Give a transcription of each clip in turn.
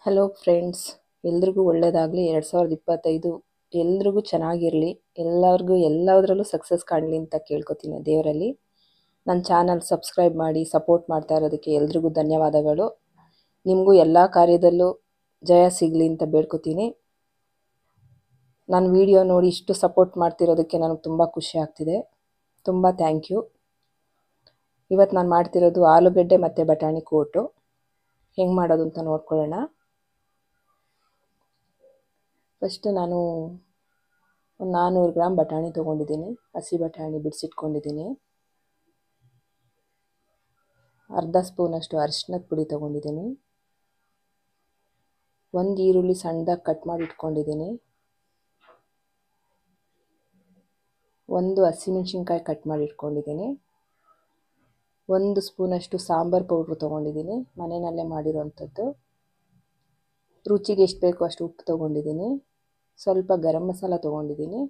Hello friends, ಎಲ್ರಿಗೂ ಒಳ್ಳೆಯದಾಗಲಿ. 2025 ಎಲ್ರಿಗೂ ಚೆನ್ನಾಗಿರಲಿ. ಎಲ್ಲರಿಗೂ ಎಲ್ಲದರಲ್ಲೂ ಸಕ್ಸಸ್ ಕಾಣಲಿ ಅಂತ ಕೇಳ್ಕೊತೀನಿ ದೇವರಲ್ಲಿ. ನನ್ನ ಚಾನಲ್ ಸಬ್ಸ್ಕ್ರೈಬ್ ಮಾಡಿ ಸಪೋರ್ಟ್ ಮಾಡ್ತಾ ಇರೋದಕ್ಕೆ ಎಲ್ರಿಗೂ ಧನ್ಯವಾದಗಳು. ನಿಮಗೂ ಎಲ್ಲ ಕಾರ್ಯದಲ್ಲೂ ಜಯ ಸಿಗಲಿ ಅಂತ ಬೇಡ್ಕೊತೀನಿ. ನನ್ನ ವಿಡಿಯೋ ನೋಡಿ ಇಷ್ಟು ಸಪೋರ್ಟ್ ಮಾಡ್ತಿರೋದಕ್ಕೆ ನನಗೆ ತುಂಬ ಖುಷಿ ಆಗ್ತಿದೆ. ತುಂಬ ಥ್ಯಾಂಕ್ ಯು. ಇವತ್ತು ನಾನು ಮಾಡ್ತಿರೋದು ಆಲೂಗಡ್ಡೆ ಮತ್ತು ಬಟಾಣಿ ಕೂಟು. ಹೆಂಗೆ ಮಾಡೋದು ಅಂತ ನೋಡ್ಕೊಳ್ಳೋಣ. ಫಸ್ಟ್ ನಾನು ಒಂದು 400 ಗ್ರಾಮ್ ಬಟಾಣಿ ತೊಗೊಂಡಿದ್ದೀನಿ. ಹಸಿ ಬಟಾಣಿ ಬಿಡಿಸಿಟ್ಕೊಂಡಿದ್ದೀನಿ. ಅರ್ಧ ಸ್ಪೂನಷ್ಟು ಅರಿಶಿನದ ಪುಡಿ ತೊಗೊಂಡಿದ್ದೀನಿ. ಒಂದು ಈರುಳ್ಳಿ ಸಣ್ಣದಾಗಿ ಕಟ್ ಮಾಡಿ ಇಟ್ಕೊಂಡಿದ್ದೀನಿ. ಒಂದು ಹಸಿಮೆಣ್ಸಿನ್ಕಾಯಿ ಕಟ್ ಮಾಡಿ ಇಟ್ಕೊಂಡಿದ್ದೀನಿ. 1 ಸ್ಪೂನಷ್ಟು ಸಾಂಬಾರು ಪೌಡ್ರು ತೊಗೊಂಡಿದ್ದೀನಿ, ಮನೆಯಲ್ಲೇ ಮಾಡಿರೋವಂಥದ್ದು. ರುಚಿಗೆ ಎಷ್ಟು ಬೇಕೋ ಅಷ್ಟು ಉಪ್ಪು ತೊಗೊಂಡಿದ್ದೀನಿ. ಸ್ವಲ್ಪ ಗರಂ ಮಸಾಲ ತೊಗೊಂಡಿದ್ದೀನಿ.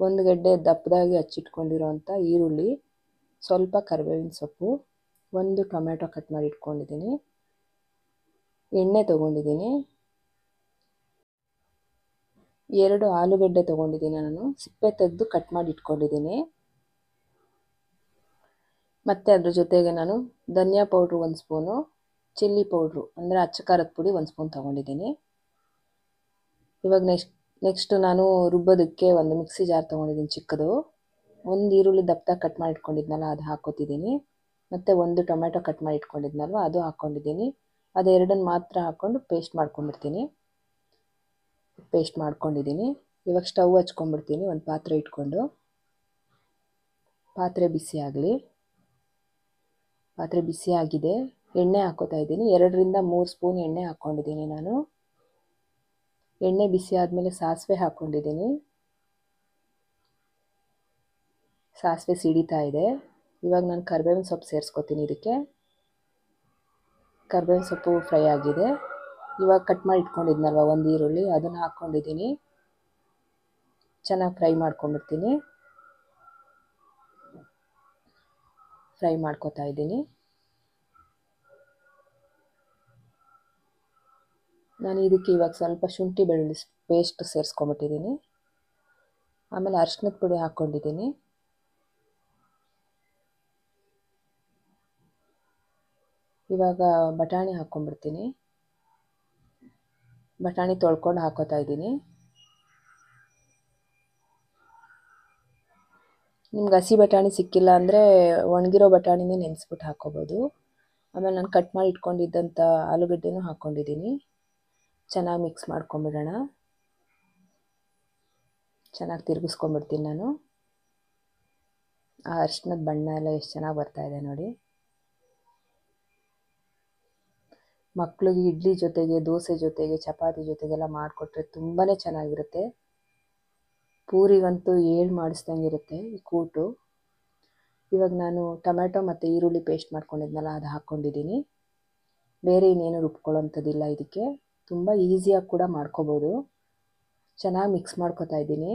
1 ಗಡ್ಡೆ ದಪ್ಪದಾಗಿ ಹಚ್ಚಿಟ್ಕೊಂಡಿರೋವಂಥ ಈರುಳ್ಳಿ, ಸ್ವಲ್ಪ ಕರಿಬೇವಿನ ಸೊಪ್ಪು, 1 ಟೊಮೆಟೊ ಕಟ್ ಮಾಡಿ ಇಟ್ಕೊಂಡಿದ್ದೀನಿ. ಎಣ್ಣೆ ತೊಗೊಂಡಿದ್ದೀನಿ. 2 ಆಲೂಗಡ್ಡೆ ತೊಗೊಂಡಿದ್ದೀನಿ. ನಾನು ಸಿಪ್ಪೆ ತೆಗೆದು ಕಟ್ ಮಾಡಿ ಇಟ್ಕೊಂಡಿದ್ದೀನಿ. ಮತ್ತು ಅದ್ರ ಜೊತೆಗೆ ನಾನು ಧನಿಯಾ ಪೌಡ್ರು 1 ಸ್ಪೂನು, ಚಿಲ್ಲಿ ಪೌಡ್ರು ಅಂದರೆ ಅಚ್ಚ ಖಾರದ ಪುಡಿ 1 ಸ್ಪೂನ್ ತೊಗೊಂಡಿದ್ದೀನಿ. ಇವಾಗ ನೆಕ್ಸ್ಟು ನಾನು ರುಬ್ಬೋದಕ್ಕೆ ಒಂದು ಮಿಕ್ಸಿ ಜಾರ್ ತೊಗೊಂಡಿದ್ದೀನಿ ಚಿಕ್ಕದು. 1 ಈರುಳ್ಳಿ ದಪ್ಪದಾಗಿ ಕಟ್ ಮಾಡಿ ಇಟ್ಕೊಂಡಿದ್ನಲ್ಲ ಅದು ಹಾಕ್ಕೊತಿದ್ದೀನಿ. ಮತ್ತು 1 ಟೊಮೆಟೊ ಕಟ್ ಮಾಡಿ ಇಟ್ಕೊಂಡಿದ್ನಲ್ವ ಅದು ಹಾಕ್ಕೊಂಡಿದ್ದೀನಿ. ಅದೆರಡನ್ನು ಮಾತ್ರ ಹಾಕ್ಕೊಂಡು ಪೇಸ್ಟ್ ಮಾಡ್ಕೊಂಡ್ಬಿಡ್ತೀನಿ. ಪೇಸ್ಟ್ ಮಾಡ್ಕೊಂಡಿದ್ದೀನಿ. ಇವಾಗ ಸ್ಟವ್ ಹಚ್ಕೊಂಡ್ಬಿಡ್ತೀನಿ. ಒಂದು ಪಾತ್ರೆ ಇಟ್ಕೊಂಡು, ಪಾತ್ರೆ ಬಿಸಿ ಆಗಲಿ. ಪಾತ್ರೆ ಬಿಸಿ ಆಗಿದೆ. ಎಣ್ಣೆ ಹಾಕ್ಕೋತಾ ಇದ್ದೀನಿ. 2 ರಿಂದ 3 ಸ್ಪೂನ್ ಎಣ್ಣೆ ಹಾಕ್ಕೊಂಡಿದ್ದೀನಿ ನಾನು. ಎಣ್ಣೆ ಬಿಸಿ ಆದಮೇಲೆ ಸಾಸಿವೆ ಹಾಕ್ಕೊಂಡಿದ್ದೀನಿ. ಸಾಸಿವೆ ಸಿಡಿತಾ ಇದೆ. ಇವಾಗ ನಾನು ಕರಿಬೇವಿನ ಸೊಪ್ಪು ಸೇರಿಸ್ಕೊತೀನಿ ಇದಕ್ಕೆ. ಕರಿಬೇವಿನ ಸೊಪ್ಪು ಫ್ರೈ ಆಗಿದೆ. ಇವಾಗ ಕಟ್ ಮಾಡಿ ಇಟ್ಕೊಂಡಿದ್ನಲ್ವ 1 ಈರುಳ್ಳಿ, ಅದನ್ನು ಹಾಕ್ಕೊಂಡಿದ್ದೀನಿ. ಚೆನ್ನಾಗಿ ಫ್ರೈ ಮಾಡ್ಕೊಂಡ್ಬಿಡ್ತೀನಿ. ಫ್ರೈ ಮಾಡ್ಕೊತಾ ಇದ್ದೀನಿ. ನಾನು ಇದಕ್ಕೆ ಇವಾಗ ಸ್ವಲ್ಪ ಶುಂಠಿ ಬೆಳ್ಳುಳ್ಳಿ ಪೇಸ್ಟ್ ಸೇರಿಸ್ಕೊಂಬಿಟ್ಟಿದ್ದೀನಿ. ಆಮೇಲೆ ಅರಿಶಿನದ ಪುಡಿ ಹಾಕ್ಕೊಂಡಿದ್ದೀನಿ. ಇವಾಗ ಬಟಾಣಿ ಹಾಕ್ಕೊಂಡ್ಬಿಡ್ತೀನಿ. ಬಟಾಣಿ ತೊಳ್ಕೊಂಡು ಹಾಕ್ಕೋತಾ ಇದ್ದೀನಿ. ನಿಮ್ಗೆ ಹಸಿ ಬಟಾಣಿ ಸಿಕ್ಕಿಲ್ಲ ಅಂದರೆ ಒಣಗಿರೋ ಬಟಾಣಿನೇ ನೆನೆಸ್ಬಿಟ್ಟು ಹಾಕ್ಕೋಬೋದು. ಆಮೇಲೆ ನಾನು ಕಟ್ ಮಾಡಿ ಇಟ್ಕೊಂಡಿದ್ದಂಥ ಆಲೂಗಡ್ಡೆನೂ ಹಾಕ್ಕೊಂಡಿದ್ದೀನಿ. ಚೆನ್ನಾಗಿ ಮಿಕ್ಸ್ ಮಾಡ್ಕೊಂಬಿಡೋಣ. ಚೆನ್ನಾಗಿ ತಿರುಗಿಸ್ಕೊಂಬಿಡ್ತೀನಿ ನಾನು. ಆ ಅರಿಶಿನದ ಬಣ್ಣ ಎಲ್ಲ ಎಷ್ಟು ಚೆನ್ನಾಗಿ ಬರ್ತಾಯಿದೆ ನೋಡಿ. ಮಕ್ಕಳಿಗೆ ಇಡ್ಲಿ ಜೊತೆಗೆ, ದೋಸೆ ಜೊತೆಗೆ, ಚಪಾತಿ ಜೊತೆಗೆಲ್ಲ ಮಾಡಿಕೊಟ್ರೆ ತುಂಬಾ ಚೆನ್ನಾಗಿರುತ್ತೆ. ಪೂರಿಗಂತೂ ಏಳು ಮಾಡಿಸ್ದಂಗಿರುತ್ತೆ ಈ ಕೂಟು. ಇವಾಗ ನಾನು ಟೊಮೆಟೊ ಮತ್ತು ಈರುಳ್ಳಿ ಪೇಸ್ಟ್ ಮಾಡ್ಕೊಂಡಿದ್ನಲ್ಲ ಅದು ಹಾಕ್ಕೊಂಡಿದ್ದೀನಿ. ಬೇರೆ ಇನ್ನೇನು ರುಬ್ಕೊಳ್ಳೋಂಥದ್ದಿಲ್ಲ ಇದಕ್ಕೆ. ತುಂಬ ಈಸಿಯಾಗಿ ಕೂಡ ಮಾಡ್ಕೋಬೋದು. ಚೆನ್ನಾಗಿ ಮಿಕ್ಸ್ ಮಾಡ್ಕೊತಾ ಇದ್ದೀನಿ.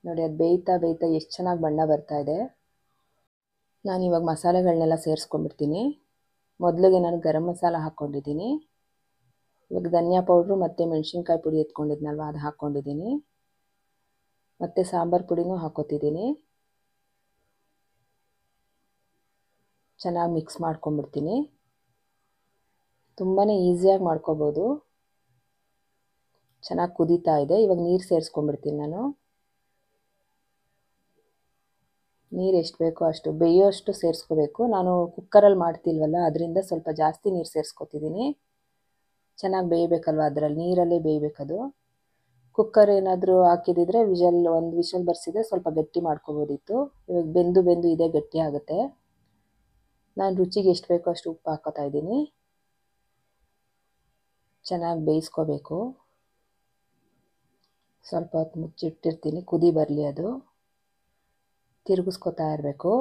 ನೋಡಿ, ಅದು ಬೇಯ್ತಾ ಬೇಯ್ತಾ ಎಷ್ಟು ಚೆನ್ನಾಗಿ ಬಣ್ಣ ಬರ್ತಾಯಿದೆ. ನಾನಿವಾಗ ಮಸಾಲೆಗಳನ್ನೆಲ್ಲ ಸೇರಿಸ್ಕೊಂಡ್ಬಿಡ್ತೀನಿ. ಮೊದಲಿಗೆ ನಾನು ಗರಂ ಮಸಾಲ ಹಾಕ್ಕೊಂಡಿದ್ದೀನಿ. ಇವಾಗ ಧನಿಯಾ ಪೌಡ್ರು ಮತ್ತು ಮೆಣಸಿನ್ಕಾಯಿ ಪುಡಿ ಎತ್ಕೊಂಡಿದ್ನಲ್ವ ಅದು ಹಾಕ್ಕೊಂಡಿದ್ದೀನಿ. ಮತ್ತು ಸಾಂಬಾರು ಪುಡಿನೂ ಹಾಕ್ಕೊತಿದ್ದೀನಿ. ಚೆನ್ನಾಗಿ ಮಿಕ್ಸ್ ಮಾಡ್ಕೊಂಬಿಡ್ತೀನಿ. ತುಂಬಾ ಈಸಿಯಾಗಿ ಮಾಡ್ಕೋಬೋದು. ಚೆನ್ನಾಗಿ ಕುದೀತಾ ಇದೆ. ಇವಾಗ ನೀರು ಸೇರಿಸ್ಕೊಂಬಿಡ್ತೀನಿ ನಾನು. ನೀರು ಎಷ್ಟು ಬೇಕೋ ಅಷ್ಟು, ಬೇಯೋಷ್ಟು ಸೇರಿಸ್ಕೋಬೇಕು. ನಾನು ಕುಕ್ಕರಲ್ಲಿ ಮಾಡ್ತಿಲ್ವಲ್ಲ, ಅದರಿಂದ ಸ್ವಲ್ಪ ಜಾಸ್ತಿ ನೀರು ಸೇರಿಸ್ಕೊತಿದ್ದೀನಿ. ಚೆನ್ನಾಗಿ ಬೇಯಬೇಕಲ್ವ, ಅದರಲ್ಲಿ ನೀರಲ್ಲೇ ಬೇಯಬೇಕದು. ಕುಕ್ಕರ್ ಏನಾದರೂ ಹಾಕಿದಿದ್ರೆ ಒಂದು ವಿಷಲ್ ಬರ್ಸಿದ್ರೆ ಸ್ವಲ್ಪ ಗಟ್ಟಿ ಮಾಡ್ಕೋಬೋದಿತ್ತು. ಇವಾಗ ಬೆಂದು ಇದೇ ಗಟ್ಟಿ ಆಗುತ್ತೆ. ನಾನು ರುಚಿಗೆ ಎಷ್ಟು ಬೇಕೋ ಅಷ್ಟು ಉಪ್ಪು ಹಾಕ್ಕೋತಾ ಇದ್ದೀನಿ. ಚೆನ್ನಾಗಿ ಬೇಯಿಸ್ಕೋಬೇಕು. ಸ್ವಲ್ಪ ಹೊತ್ತು ಮುಚ್ಚಿಟ್ಟಿರ್ತೀನಿ, ಕುದಿ ಬರಲಿ ಅದು. ತಿರುಗಿಸ್ಕೊತಾ ಇರಬೇಕು.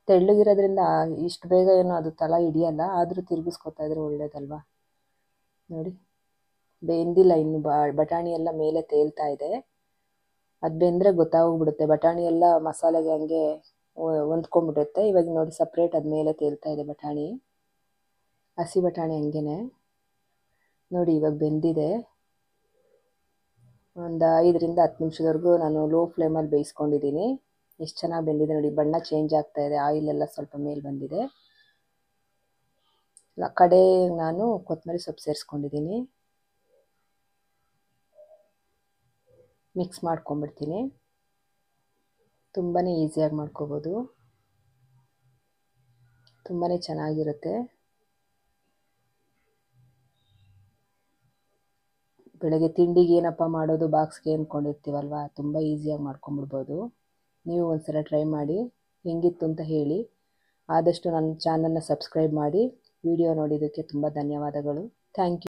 ತೆಳ್ಳಗಿರೋದ್ರಿಂದ ಇಷ್ಟು ಬೇಗ ಏನೋ ಅದು ತಳ ಹಿಡಿಯಲ್ಲ, ಆದರೂ ತಿರುಗಿಸ್ಕೊತಾ ಇದ್ರೆ ಒಳ್ಳೇದಲ್ವ. ನೋಡಿ, ಬೆಂದಿಲ್ಲ ಇನ್ನು. ಬಟಾಣಿ ಎಲ್ಲ ಮೇಲೆ ತೇಲ್ತಾ ಇದೆ. ಅದು ಬೆಂದರೆ ಗೊತ್ತಾಗೋಗ್ಬಿಡುತ್ತೆ. ಬಟಾಣಿ ಎಲ್ಲ ಮಸಾಲೆಗೆ ಹಂಗೆ ಹೊಂದ್ಕೊಂಡ್ಬಿಡುತ್ತೆ. ಇವಾಗ ನೋಡಿ, ಸಪ್ರೇಟ್ ಅದು ಮೇಲೆ ತೇಲ್ತಾ ಇದೆ ಬಟಾಣಿ. ಹಸಿ ಬಟಾಣಿ ಹಂಗೆ ನೋಡಿ ಇವಾಗ ಬೆಂದಿದೆ. ಒಂದು 5ರಿಂದ 10 ನಿಮಿಷದವರೆಗೂ ನಾನು ಲೋ ಫ್ಲೇಮಲ್ಲಿ ಬೇಯಿಸ್ಕೊಂಡಿದ್ದೀನಿ. ಎಷ್ಟು ಚೆನ್ನಾಗಿ ಬೆಂದಿದೆ ನೋಡಿ, ಬಣ್ಣ ಚೇಂಜ್ ಆಗ್ತಾ ಇದೆ, ಆಯಿಲ್ ಎಲ್ಲ ಸ್ವಲ್ಪ ಮೇಲೆ ಬಂದಿದೆ. ಕಡೆ ನಾನು ಕೊತ್ತಂಬರಿ ಸೊಪ್ಪು ಸೇರಿಸ್ಕೊಂಡಿದ್ದೀನಿ, ಮಿಕ್ಸ್ ಮಾಡ್ಕೊಂಬಿಡ್ತೀನಿ. ತುಂಬಾ ಈಸಿಯಾಗಿ ಮಾಡ್ಕೋಬೋದು, ತುಂಬಾ ಚೆನ್ನಾಗಿರುತ್ತೆ. ಬೆಳಗ್ಗೆ ತಿಂಡಿಗೆ ಏನಪ್ಪ ಮಾಡೋದು ಬಾಕ್ಸ್ಗೆ ಅಂದ್ಕೊಂಡಿರ್ತೀವಲ್ವ, ತುಂಬ ಈಸಿಯಾಗಿ ಮಾಡ್ಕೊಂಬಿಡ್ಬೋದು. ನೀವು ಒಂದ್ಸಲ ಟ್ರೈ ಮಾಡಿ, ಹೆಂಗಿತ್ತು ಅಂತ ಹೇಳಿ. ಆದಷ್ಟು ನನ್ನ ಚಾನಲ್ನ ಸಬ್ಸ್ಕ್ರೈಬ್ ಮಾಡಿ. ವಿಡಿಯೋ ನೋಡಿದ್ದಕ್ಕೆ ತುಂಬ ಧನ್ಯವಾದಗಳು. Thank you.